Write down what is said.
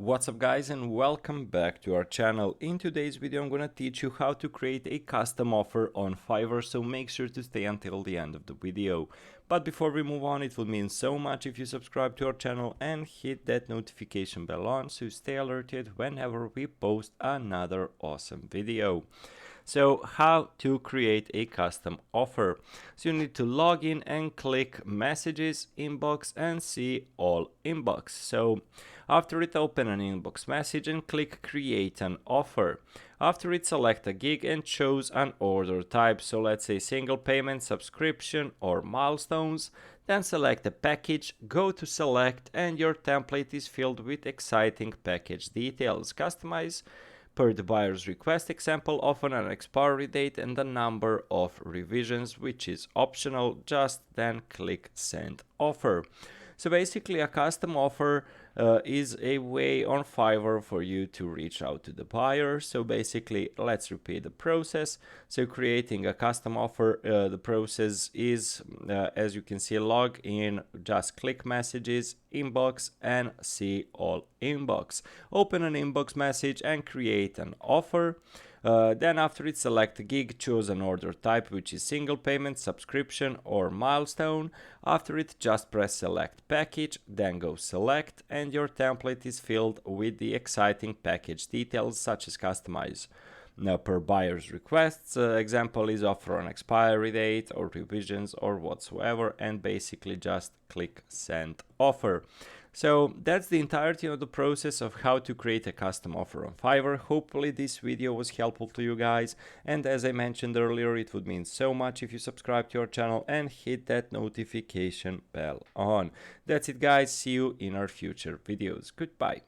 What's up guys, and welcome back to our channel. In today's video I'm gonna teach you how to create a custom offer on Fiverr, so make sure to stay until the end of the video. But before we move on, it would mean so much if you subscribe to our channel and hit that notification bell on so you stay alerted whenever we post another awesome video. So how to create a custom offer. So you need to log in and click messages, inbox, and see all inbox. So after it, open an inbox message and click create an offer. After it, select a gig and choose an order type. So let's say single payment, subscription, or milestones. Then select a package, go to select, and your template is filled with exciting package details. Customize per the buyer's request, example, often an expiry date and the number of revisions, which is optional. Just then click send offer. So basically a custom offer is a way on Fiverr for you to reach out to the buyer. So basically, let's repeat the process. So creating a custom offer, the process is, as you can see, log in, just click messages, inbox, and see all inbox. Open an inbox message and create an offer. Then after it, select a gig, choose an order type, which is single payment, subscription, or milestone. After it, just press select package, then go select, and your template is filled with the exciting package details such as customize per buyer's requests. Example is offer on expiry date or revisions or whatsoever, and basically just click send offer. So that's the entirety of the process of how to create a custom offer on Fiverr. Hopefully this video was helpful to you guys, and as I mentioned earlier, it would mean so much if you subscribe to our channel and hit that notification bell on. That's it guys, see you in our future videos. Goodbye.